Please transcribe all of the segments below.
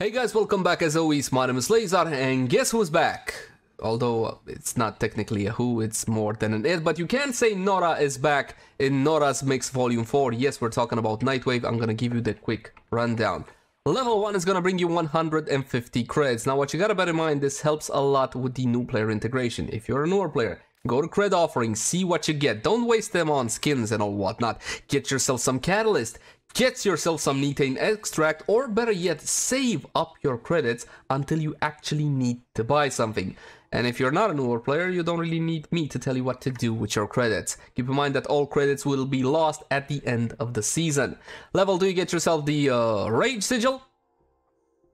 Hey guys, welcome back as always. My name is Laser, and guess who's back? Although it's not technically a who, it's more than an it, but you can say Nora is back in Nora's Mix Volume 4. Yes, we're talking about Nightwave. I'm gonna give you the quick rundown. Level 1 is gonna bring you 150 creds. Now what you gotta bear in mind, this helps a lot with the new player integration. If you're a newer player, go to cred offerings, see what you get. Don't waste them on skins and all whatnot. Get yourself some catalyst. Get yourself some Nethane extract, or better yet, save up your credits until you actually need to buy something. And if you're not a newer player, you don't really need me to tell you what to do with your credits. Keep in mind that all credits will be lost at the end of the season. Level 2, you get yourself the Rage Sigil.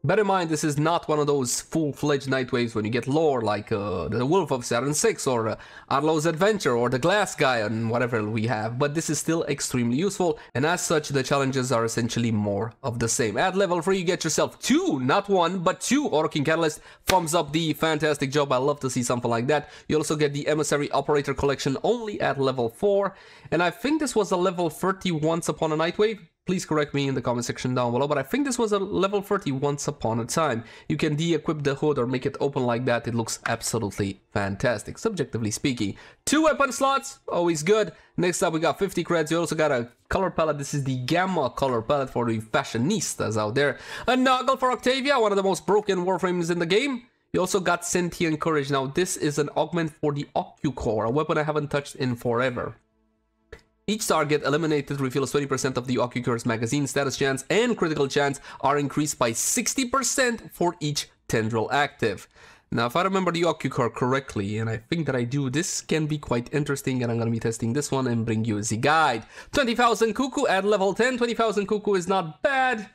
Bear in mind, this is not one of those full-fledged Nightwaves when you get lore like the Wolf of Saturn 6 or Arlo's Adventure or the Glass Guy and whatever we have, but this is still extremely useful, and as such the challenges are essentially more of the same. At level 3 you get yourself 2, not 1, but 2 Orokin Catalyst. Thumbs up the fantastic job, I love to see something like that. You also get the Emissary Operator Collection only at level 4, and I think this was a level 30 once upon a Nightwave. Please correct me in the comment section down below, but I think this was a level 30 once upon a time. You can de-equip the hood or make it open like that. It looks absolutely fantastic, subjectively speaking. 2 weapon slots, always good. Next up, we got 50 creds. You also got a color palette. This is the Gamma color palette for the fashionistas out there. A Noggle for Octavia, one of the most broken Warframes in the game. You also got Sentient Courage. Now, this is an augment for the Ocucor, a weapon I haven't touched in forever. Each target eliminated refills 20% of the Ocucor's magazine. Status chance and critical chance are increased by 60% for each Tendril active. Now, if I remember the Ocucor correctly, and I think that I do, this can be quite interesting, and I'm going to be testing this one and bring you the guide. 20,000 Cuckoo at level 10. 20,000 Cuckoo is not bad,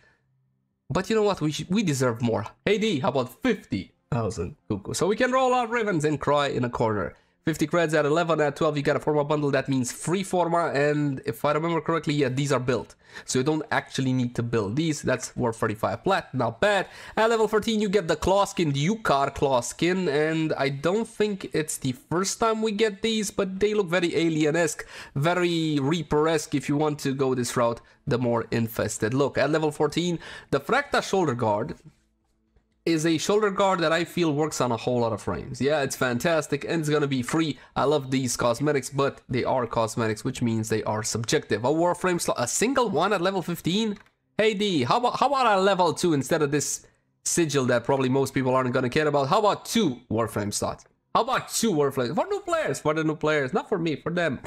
but you know what? We deserve more. Hey D, how about 50,000 Cuckoo? So we can roll our ribbons and cry in a corner. 50 creds at 11, at 12 you got a Forma bundle, that means free Forma, and if I remember correctly, yeah, these are built. So you don't actually need to build these, that's worth 35 plat, not bad. At level 14 you get the claw skin, the Ocucor claw skin, and I don't think it's the first time we get these, but they look very alien-esque, very Reaper-esque if you want to go this route, the more infested look. At level 14, the Fracta shoulder guard is a shoulder guard that I feel works on a whole lot of frames. Yeah, it's fantastic and it's gonna be free. I love these cosmetics, but they are cosmetics, which means they are subjective. A Warframe slot, a single one at level 15? Hey D, how about a level 2 instead of this Sigil that probably most people aren't gonna care about? How about 2 Warframe slots? How about 2 Warframes? For new players, for the new players, not for me, for them.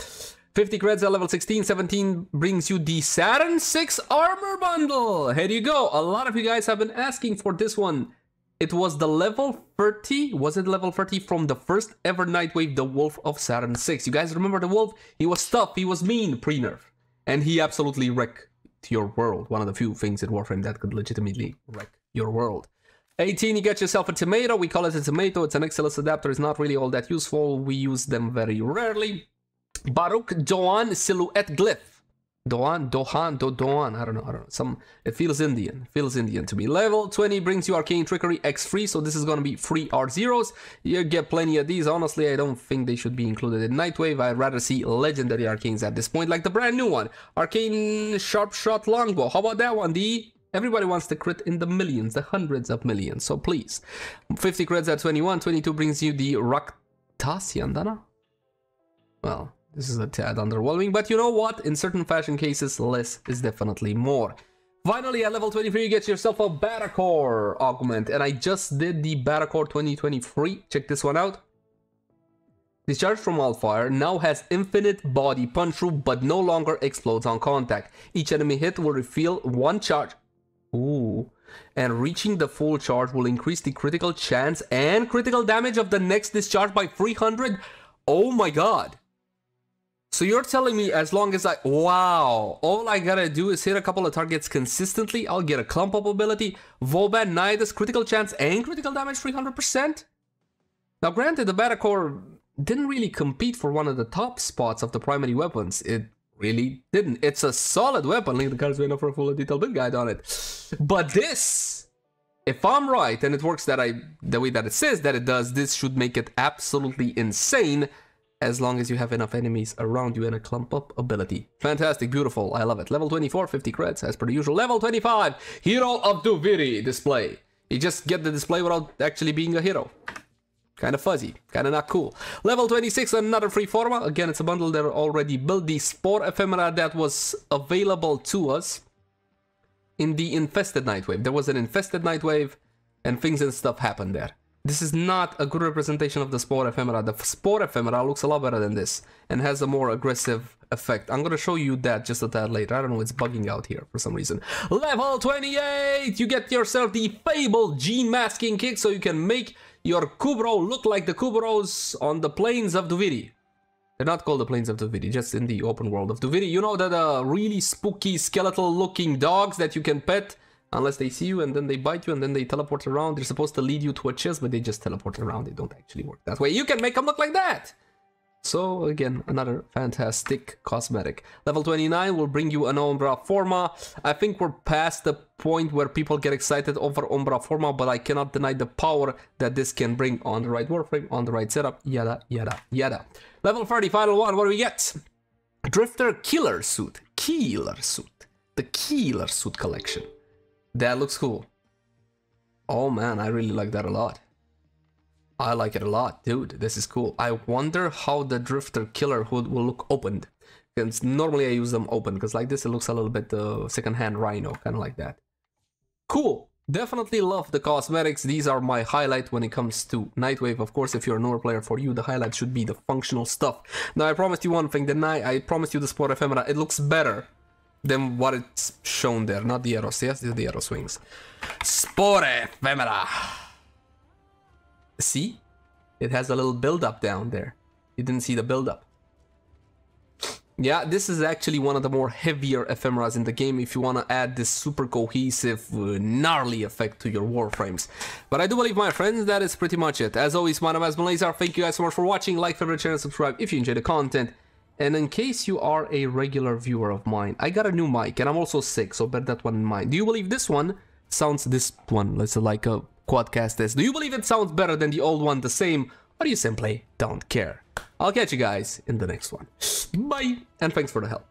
50 creds at level 16, 17 brings you the Saturn 6 armor bundle. Here you go. A lot of you guys have been asking for this one. It was the level 30, was it level 30 from the first ever Nightwave, the Wolf of Saturn 6. You guys remember the Wolf? He was tough, he was mean, pre-nerf. And he absolutely wrecked your world. One of the few things in Warframe that could legitimately wreck your world. 18, you get yourself a tomato. We call it a tomato. It's an XLS adapter. It's not really all that useful. We use them very rarely. Baruch Doan Silhouette Glyph. Doan, I don't know. It feels Indian to me. Level 20 brings you Arcane Trickery X free, so this is gonna be free R0s. You get plenty of these. Honestly, I don't think they should be included in Nightwave. I'd rather see legendary arcanes at this point, like the brand new one, Arcane Sharp Shot Longbow. How about that one? Everybody wants to crit in the millions, the hundreds of millions, so please. 50 creds at 21. 22 brings you the Raktasiandana. Well, this is a tad underwhelming, but you know what? In certain fashion cases, less is definitely more. Finally, at level 23, you get yourself a Battacor augment, and I just did the Battacor 2023. Check this one out. Discharge from Wildfire now has infinite body punch through, but no longer explodes on contact. Each enemy hit will refill 1 charge. Ooh. And reaching the full charge will increase the critical chance and critical damage of the next discharge by 300. Oh my god. So you're telling me as long as wow, all I gotta do is hit a couple of targets consistently, I'll get a clump up ability, Volban, Nidus, critical chance and critical damage 300%? Now granted, the Battacor didn't really compete for one of the top spots of the primary weapons. It really didn't. It's a solid weapon. Link in the cards right now for a full detailed build guide on it. But this, if I'm right, and it works the way that it says that it does, this should make it absolutely insane. As long as you have enough enemies around you and a clump up ability. Fantastic, beautiful, I love it. Level 24, 50 creds as per the usual. Level 25, Hero of Duviri display. You just get the display without actually being a hero. Kind of fuzzy, kind of not cool. Level 26, another free forma. Again, it's a bundle that already built. The Spore Ephemera that was available to us in the Infested Nightwave. There was an Infested Nightwave, and things and stuff happened there. This is not a good representation of the Spore Ephemera. The Spore Ephemera looks a lot better than this and has a more aggressive effect. I'm gonna show you that just a tad later. I don't know, it's bugging out here for some reason. Level 28! You get yourself the fabled gene masking kick so you can make your Kubro look like the Kubros on the plains of Duviri. They're not called the plains of Duviri, just in the open world of Duviri. You know that really spooky skeletal looking dogs that you can pet unless they see you and then they bite you and then they teleport around. They're supposed to lead you to a chest, but they just teleport around. They don't actually work that way. You can make them look like that! So again, another fantastic cosmetic. Level 29 will bring you an Umbra Forma. I think we're past the point where people get excited over Umbra Forma, but I cannot deny the power that this can bring on the right Warframe, on the right setup, yada, yada, yada. Level 30, final one, what do we get? Drifter Killer Suit. Killer Suit. The Killer Suit collection. That looks cool. Oh man, I really like that a lot. I like it a lot, dude. This is cool. I wonder how the Drifter Killer Hood will look opened. Because normally I use them open, because like this it looks a little bit second-hand Rhino, kind of like that. Cool. Definitely love the cosmetics. These are my highlight when it comes to Nightwave. Of course, if you're a newer player, for you the highlight should be the functional stuff. Now I promised you one thing. I promised you the Spore Ephemera. It looks better than what it's shown there. Not the arrows. Yes, the arrow swings. Spore Ephemera. See? It has a little build-up down there. You didn't see the build-up. Yeah, this is actually one of the more heavier ephemeras in the game if you want to add this super cohesive, gnarly effect to your Warframes. But I do believe, my friends, that is pretty much it. As always, my name is Lazar. Thank you guys so much for watching. Like, favorite channel, subscribe if you enjoy the content. And in case you are a regular viewer of mine, I got a new mic and I'm also sick, so bear that one in mind. Do you believe this one sounds, this one, let's say like a quadcast is, do you believe it sounds better than the old one, the same, or do you simply don't care? I'll catch you guys in the next one. Bye, and thanks for the help.